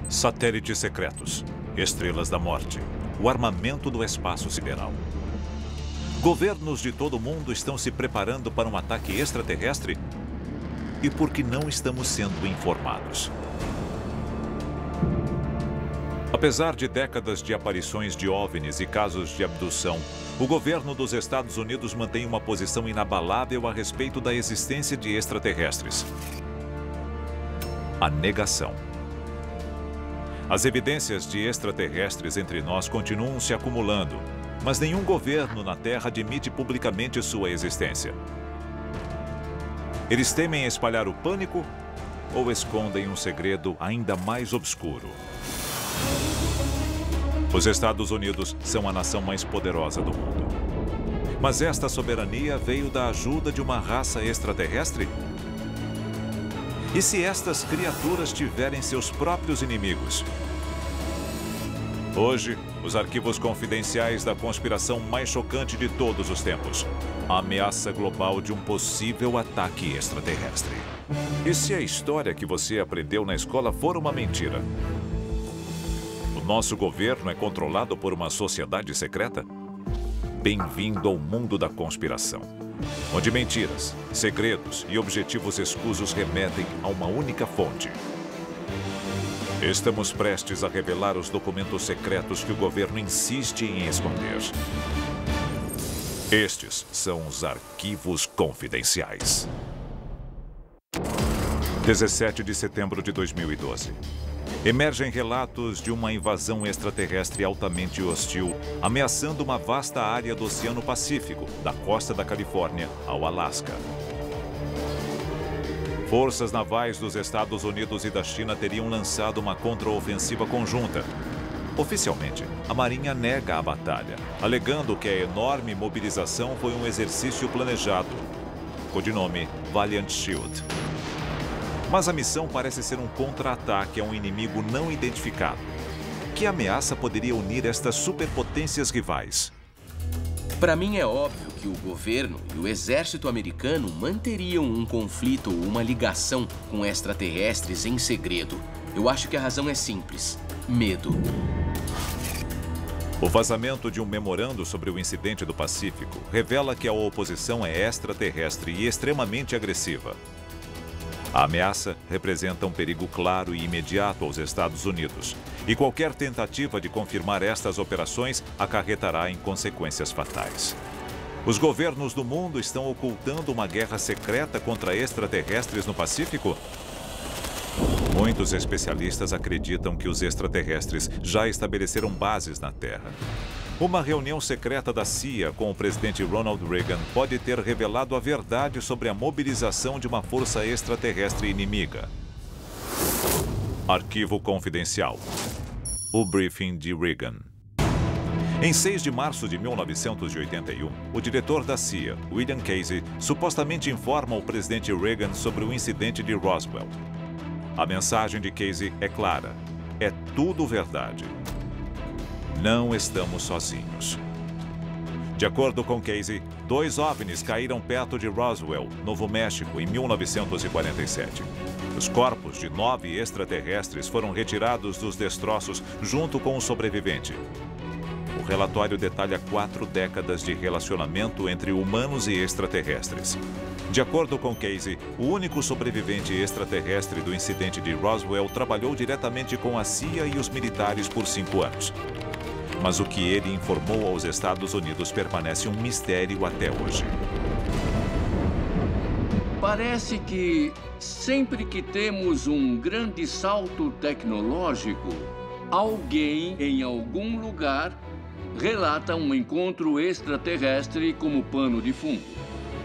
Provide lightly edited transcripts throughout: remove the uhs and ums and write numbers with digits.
Satélites secretos, estrelas da morte, o armamento do espaço sideral. Governos de todo o mundo estão se preparando para um ataque extraterrestre? E por que não estamos sendo informados? Apesar de décadas de aparições de OVNIs e casos de abdução, o governo dos Estados Unidos mantém uma posição inabalável a respeito da existência de extraterrestres. A negação. As evidências de extraterrestres entre nós continuam se acumulando, mas nenhum governo na Terra admite publicamente sua existência. Eles temem espalhar o pânico ou escondem um segredo ainda mais obscuro? Os Estados Unidos são a nação mais poderosa do mundo. Mas esta soberania veio da ajuda de uma raça extraterrestre? E se estas criaturas tiverem seus próprios inimigos? Hoje, os arquivos confidenciais da conspiração mais chocante de todos os tempos. A ameaça global de um possível ataque extraterrestre. E se a história que você aprendeu na escola for uma mentira? O nosso governo é controlado por uma sociedade secreta? Bem-vindo ao mundo da conspiração, onde mentiras, segredos e objetivos escusos remetem a uma única fonte. Estamos prestes a revelar os documentos secretos que o governo insiste em esconder. Estes são os arquivos confidenciais. 17 de setembro de 2012. Emergem relatos de uma invasão extraterrestre altamente hostil, ameaçando uma vasta área do Oceano Pacífico, da costa da Califórnia ao Alasca. Forças navais dos Estados Unidos e da China teriam lançado uma contraofensiva conjunta. Oficialmente, a Marinha nega a batalha, alegando que a enorme mobilização foi um exercício planejado. Codinome Valiant Shield. Mas a missão parece ser um contra-ataque a um inimigo não identificado. Que ameaça poderia unir estas superpotências rivais? Para mim é óbvio que o governo e o exército americano manteriam um conflito ou uma ligação com extraterrestres em segredo. Eu acho que a razão é simples: medo. O vazamento de um memorando sobre o incidente do Pacífico revela que a oposição é extraterrestre e extremamente agressiva. A ameaça representa um perigo claro e imediato aos Estados Unidos, e qualquer tentativa de confirmar estas operações acarretará em consequências fatais. Os governos do mundo estão ocultando uma guerra secreta contra extraterrestres no Pacífico? Muitos especialistas acreditam que os extraterrestres já estabeleceram bases na Terra. Uma reunião secreta da CIA com o presidente Ronald Reagan pode ter revelado a verdade sobre a mobilização de uma força extraterrestre inimiga. Arquivo confidencial. O briefing de Reagan. Em 6 de março de 1981, o diretor da CIA, William Casey, supostamente informa o presidente Reagan sobre o incidente de Roswell. A mensagem de Casey é clara: é tudo verdade. Não estamos sozinhos. De acordo com Casey, 2 OVNIs caíram perto de Roswell, Novo México, em 1947. Os corpos de 9 extraterrestres foram retirados dos destroços junto com o sobrevivente. O relatório detalha 4 décadas de relacionamento entre humanos e extraterrestres. De acordo com Casey, o único sobrevivente extraterrestre do incidente de Roswell trabalhou diretamente com a CIA e os militares por 5 anos. Mas o que ele informou aos Estados Unidos permanece um mistério até hoje. Parece que sempre que temos um grande salto tecnológico, alguém em algum lugar relata um encontro extraterrestre como pano de fundo.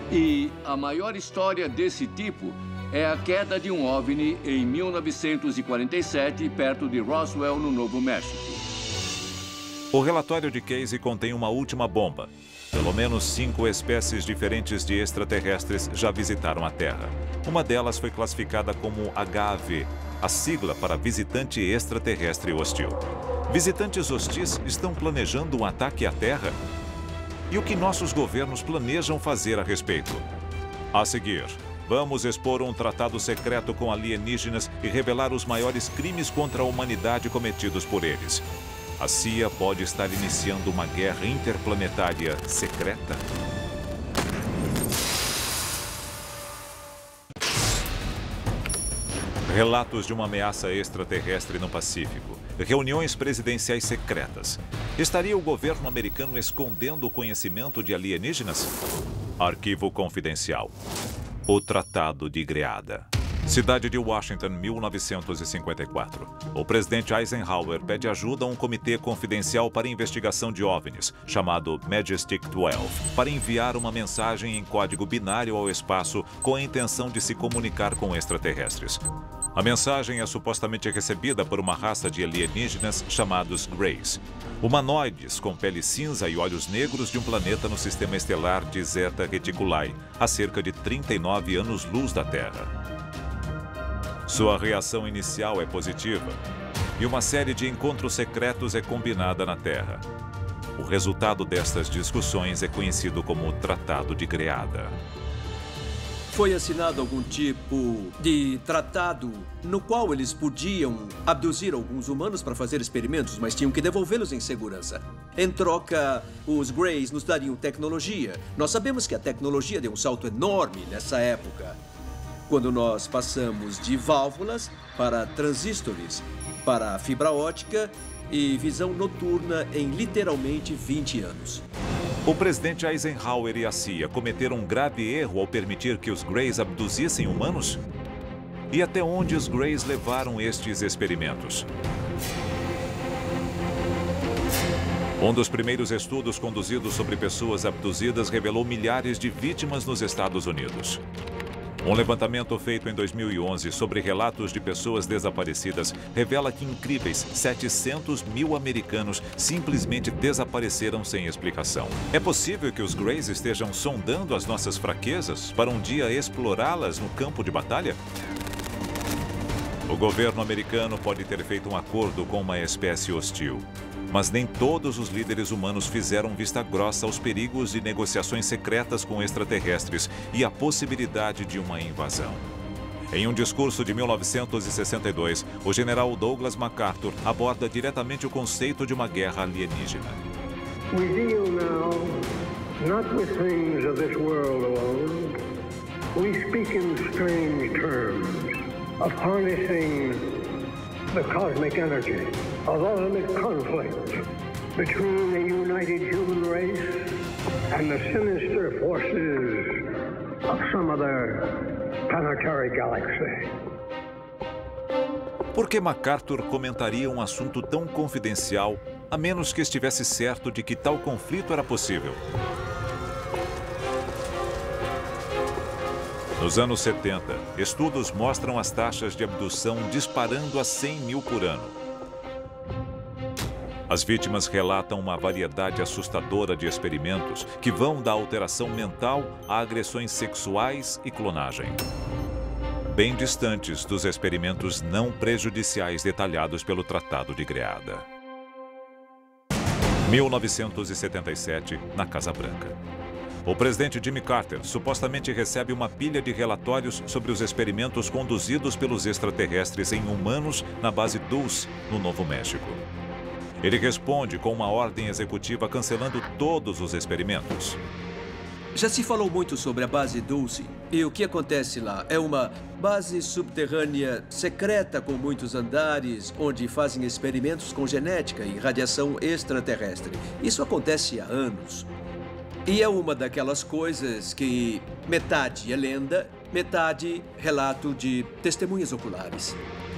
E a maior história desse tipo é a queda de um OVNI em 1947, perto de Roswell, no Novo México. O relatório de Casey contém uma última bomba. Pelo menos 5 espécies diferentes de extraterrestres já visitaram a Terra. Uma delas foi classificada como HAV, a sigla para visitante extraterrestre hostil. Visitantes hostis estão planejando um ataque à Terra? E o que nossos governos planejam fazer a respeito? A seguir, Vamos expor um tratado secreto com alienígenas e revelar os maiores crimes contra a humanidade cometidos por eles. A CIA pode estar iniciando uma guerra interplanetária secreta? Relatos de uma ameaça extraterrestre no Pacífico. Reuniões presidenciais secretas. Estaria o governo americano escondendo o conhecimento de alienígenas? Arquivo confidencial. O Tratado de Greada. Cidade de Washington, 1954. O presidente Eisenhower pede ajuda a um comitê confidencial para investigação de OVNIs, chamado Majestic 12, para enviar uma mensagem em código binário ao espaço com a intenção de se comunicar com extraterrestres. A mensagem é supostamente recebida por uma raça de alienígenas chamados Greys, humanoides com pele cinza e olhos negros de um planeta no sistema estelar de Zeta Reticuli, a cerca de 39 anos-luz da Terra. Sua reação inicial é positiva e uma série de encontros secretos é combinada na Terra. O resultado destas discussões é conhecido como o Tratado de Greada. Foi assinado algum tipo de tratado no qual eles podiam abduzir alguns humanos para fazer experimentos, mas tinham que devolvê-los em segurança. Em troca, os Greys nos dariam tecnologia. Nós sabemos que a tecnologia deu um salto enorme nessa época, quando nós passamos de válvulas para transistores, para fibra ótica e visão noturna em literalmente 20 anos. O presidente Eisenhower e a CIA cometeram um grave erro ao permitir que os Greys abduzissem humanos? E até onde os Greys levaram estes experimentos? Um dos primeiros estudos conduzidos sobre pessoas abduzidas revelou milhares de vítimas nos Estados Unidos. Um levantamento feito em 2011 sobre relatos de pessoas desaparecidas revela que incríveis 700 mil americanos simplesmente desapareceram sem explicação. É possível que os Greys estejam sondando as nossas fraquezas para um dia explorá-las no campo de batalha? O governo americano pode ter feito um acordo com uma espécie hostil, mas nem todos os líderes humanos fizeram vista grossa aos perigos de negociações secretas com extraterrestres e a possibilidade de uma invasão. Em um discurso de 1962, o general Douglas MacArthur aborda diretamente o conceito de uma guerra alienígena. We deal now not with things of this world alone. We speak in strange terms of harnessing the cosmic energy of ultimate conflict between the united human race and the sinister forces of some other planetary galaxy. Por que MacArthur comentaria um assunto tão confidencial, a menos que estivesse certo de que tal conflito era possível? Nos anos 70, estudos mostram as taxas de abdução disparando a 100 mil por ano. As vítimas relatam uma variedade assustadora de experimentos que vão da alteração mental a agressões sexuais e clonagem, bem distantes dos experimentos não prejudiciais detalhados pelo Tratado de Greada. 1977, na Casa Branca. O presidente Jimmy Carter supostamente recebe uma pilha de relatórios sobre os experimentos conduzidos pelos extraterrestres em humanos na base Dulce, no Novo México. Ele responde com uma ordem executiva cancelando todos os experimentos. Já se falou muito sobre a base Dulce. E o que acontece lá? É uma base subterrânea secreta com muitos andares, onde fazem experimentos com genética e radiação extraterrestre. Isso acontece há anos. E é uma daquelas coisas que metade é lenda, metade relato de testemunhas oculares.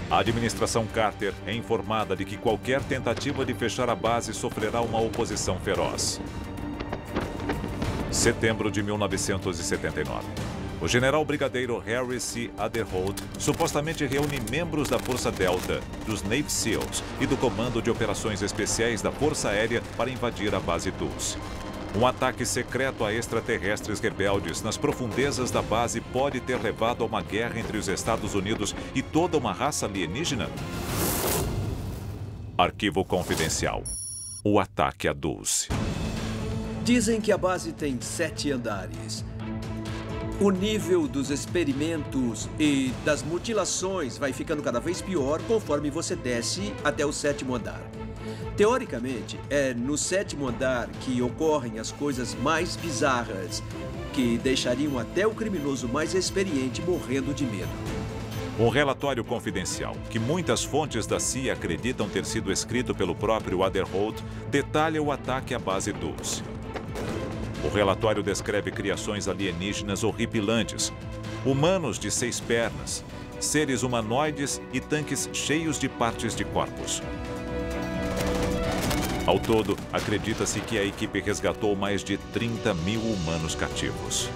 A administração Carter é informada de que qualquer tentativa de fechar a base sofrerá uma oposição feroz. Setembro de 1979. O general brigadeiro Harry C. Aderholt supostamente reúne membros da Força Delta, dos Navy SEALs e do Comando de Operações Especiais da Força Aérea para invadir a base Dulce. Um ataque secreto a extraterrestres rebeldes nas profundezas da base pode ter levado a uma guerra entre os Estados Unidos e toda uma raça alienígena? Arquivo confidencial. O ataque a Dulce. Dizem que a base tem 7 andares. O nível dos experimentos e das mutilações vai ficando cada vez pior conforme você desce até o 7º andar. Teoricamente, é no 7º andar que ocorrem as coisas mais bizarras, que deixariam até o criminoso mais experiente morrendo de medo. Um relatório confidencial, que muitas fontes da CIA acreditam ter sido escrito pelo próprio Aderholt, detalha o ataque à base Dulce. O relatório descreve criações alienígenas horripilantes, humanos de 6 pernas, seres humanoides e tanques cheios de partes de corpos. Ao todo, acredita-se que a equipe resgatou mais de 30 mil humanos cativos.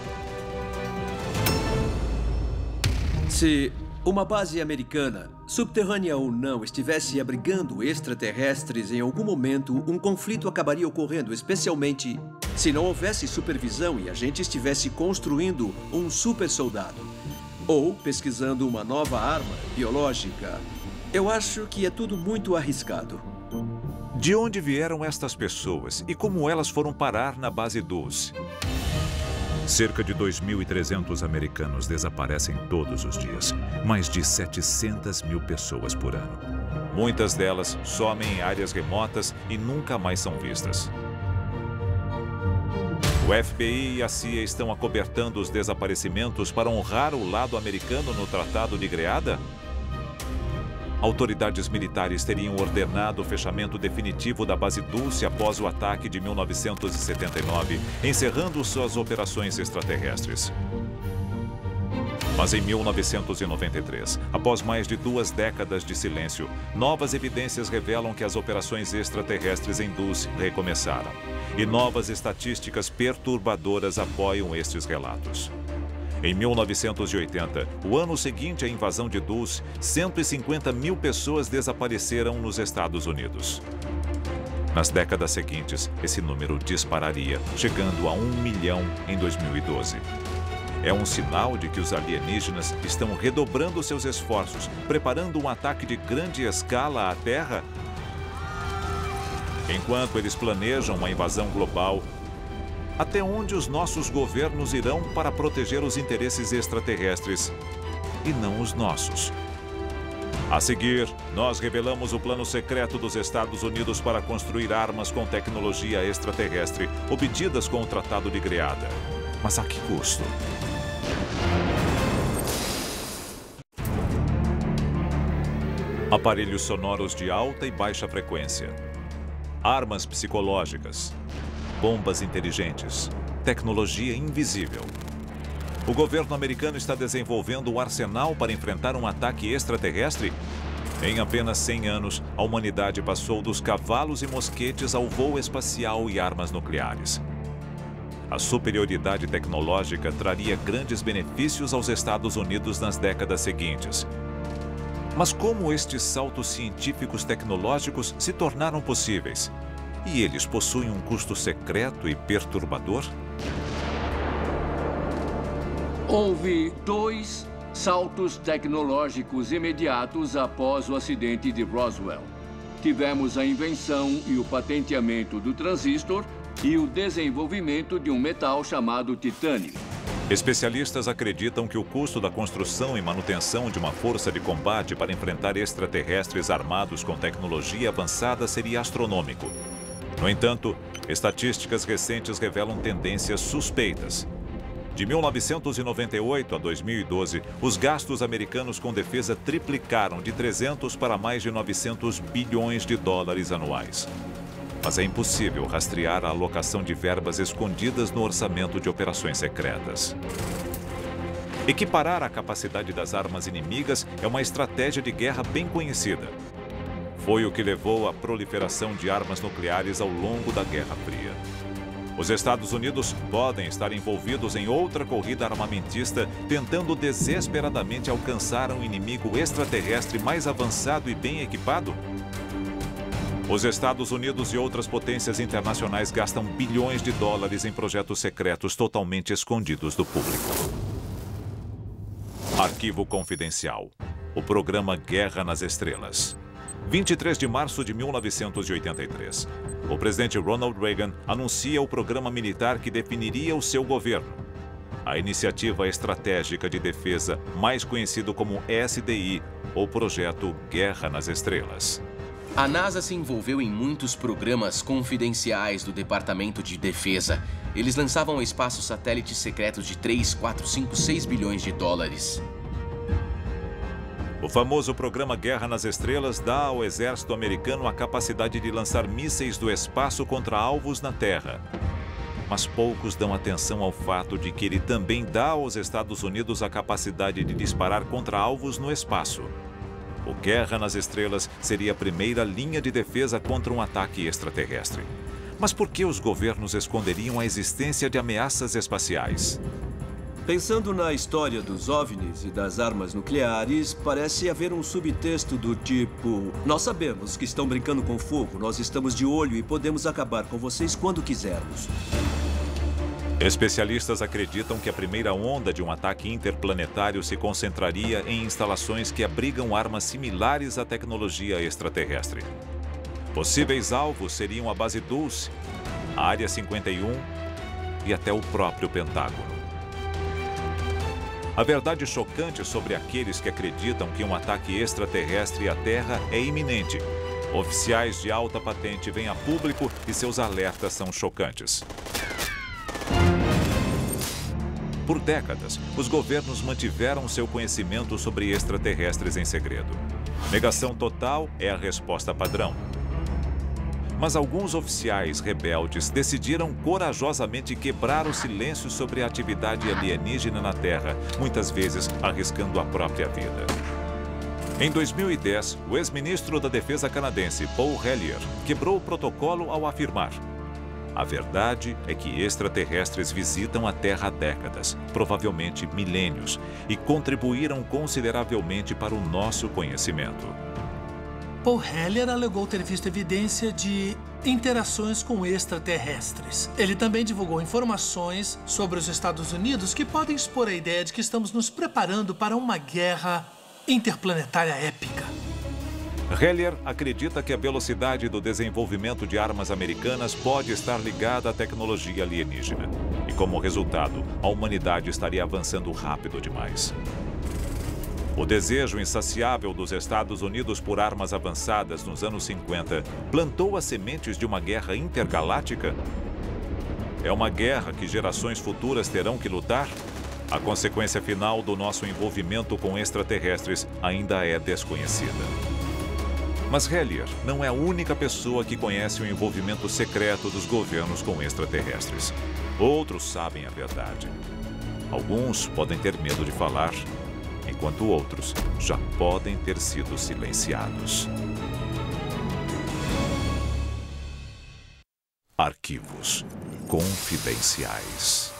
Se uma base americana, subterrânea ou não, estivesse abrigando extraterrestres em algum momento, um conflito acabaria ocorrendo, especialmente se não houvesse supervisão e a gente estivesse construindo um super soldado ou pesquisando uma nova arma biológica. Eu acho que é tudo muito arriscado. De onde vieram estas pessoas e como elas foram parar na base Dulce? Cerca de 2.300 americanos desaparecem todos os dias. Mais de 700 mil pessoas por ano. Muitas delas somem em áreas remotas e nunca mais são vistas. O FBI e a CIA estão acobertando os desaparecimentos para honrar o lado americano no Tratado de Greada? Autoridades militares teriam ordenado o fechamento definitivo da base Dulce após o ataque de 1979, encerrando suas operações extraterrestres. Mas em 1993, após mais de 2 décadas de silêncio, novas evidências revelam que as operações extraterrestres em Dulce recomeçaram. E novas estatísticas perturbadoras apoiam estes relatos. Em 1980, o ano seguinte à invasão de Dulce, 150 mil pessoas desapareceram nos Estados Unidos. Nas décadas seguintes, esse número dispararia, chegando a 1 milhão em 2012. É um sinal de que os alienígenas estão redobrando seus esforços, preparando um ataque de grande escala à Terra? Enquanto eles planejam uma invasão global, até onde os nossos governos irão para proteger os interesses extraterrestres e não os nossos? A seguir, nós revelamos o plano secreto dos Estados Unidos para construir armas com tecnologia extraterrestre, obtidas com o Tratado de Greada. Mas a que custo? Aparelhos sonoros de alta e baixa frequência. Armas psicológicas. Bombas inteligentes, tecnologia invisível. O governo americano está desenvolvendo um arsenal para enfrentar um ataque extraterrestre? Em apenas 100 anos, a humanidade passou dos cavalos e mosquetes ao voo espacial e armas nucleares. A superioridade tecnológica traria grandes benefícios aos Estados Unidos nas décadas seguintes. Mas como estes saltos científicos tecnológicos se tornaram possíveis? E eles possuem um custo secreto e perturbador? Houve 2 saltos tecnológicos imediatos após o acidente de Roswell. Tivemos a invenção e o patenteamento do transistor e o desenvolvimento de um metal chamado titânio. Especialistas acreditam que o custo da construção e manutenção de uma força de combate para enfrentar extraterrestres armados com tecnologia avançada seria astronômico. No entanto, estatísticas recentes revelam tendências suspeitas. De 1998 a 2012, os gastos americanos com defesa triplicaram de 300 para mais de 900 bilhões de dólares anuais. Mas é impossível rastrear a alocação de verbas escondidas no orçamento de operações secretas. Equiparar a capacidade das armas inimigas é uma estratégia de guerra bem conhecida. Foi o que levou à proliferação de armas nucleares ao longo da Guerra Fria. Os Estados Unidos podem estar envolvidos em outra corrida armamentista, tentando desesperadamente alcançar um inimigo extraterrestre mais avançado e bem equipado? Os Estados Unidos e outras potências internacionais gastam bilhões de dólares em projetos secretos totalmente escondidos do público. Arquivo Confidencial. O programa Guerra nas Estrelas. 23 de março de 1983. O presidente Ronald Reagan anuncia o programa militar que definiria o seu governo. a Iniciativa Estratégica de Defesa, mais conhecido como SDI, ou Projeto Guerra nas Estrelas. A NASA se envolveu em muitos programas confidenciais do Departamento de Defesa. Eles lançavam ao espaço satélites secretos de 3, 4, 5, 6 bilhões de dólares. O famoso programa Guerra nas Estrelas dá ao exército americano a capacidade de lançar mísseis do espaço contra alvos na Terra. Mas poucos dão atenção ao fato de que ele também dá aos Estados Unidos a capacidade de disparar contra alvos no espaço. O Guerra nas Estrelas seria a primeira linha de defesa contra um ataque extraterrestre. Mas por que os governos esconderiam a existência de ameaças espaciais? Pensando na história dos OVNIs e das armas nucleares, parece haver um subtexto do tipo: nós sabemos que estão brincando com fogo, nós estamos de olho e podemos acabar com vocês quando quisermos. Especialistas acreditam que a primeira onda de um ataque interplanetário se concentraria em instalações que abrigam armas similares à tecnologia extraterrestre. Possíveis alvos seriam a Base Dulce, a Área 51 e até o próprio Pentágono. A verdade chocante sobre aqueles que acreditam que um ataque extraterrestre à Terra é iminente. Oficiais de alta patente vêm a público e seus alertas são chocantes. Por décadas, os governos mantiveram seu conhecimento sobre extraterrestres em segredo. Negação total é a resposta padrão. Mas alguns oficiais rebeldes decidiram corajosamente quebrar o silêncio sobre a atividade alienígena na Terra, muitas vezes arriscando a própria vida. Em 2010, o ex-ministro da Defesa canadense, Paul Hellyer, quebrou o protocolo ao afirmar: a verdade é que extraterrestres visitam a Terra há décadas, provavelmente milênios, e contribuíram consideravelmente para o nosso conhecimento. Paul Hellyer alegou ter visto evidência de interações com extraterrestres. Ele também divulgou informações sobre os Estados Unidos que podem expor a ideia de que estamos nos preparando para uma guerra interplanetária épica. Hellyer acredita que a velocidade do desenvolvimento de armas americanas pode estar ligada à tecnologia alienígena. E como resultado, a humanidade estaria avançando rápido demais. O desejo insaciável dos Estados Unidos por armas avançadas nos anos 50 plantou as sementes de uma guerra intergaláctica? É uma guerra que gerações futuras terão que lutar? A consequência final do nosso envolvimento com extraterrestres ainda é desconhecida. Mas Hellyer não é a única pessoa que conhece o envolvimento secreto dos governos com extraterrestres. Outros sabem a verdade. Alguns podem ter medo de falar, enquanto outros já podem ter sido silenciados. Arquivos confidenciais.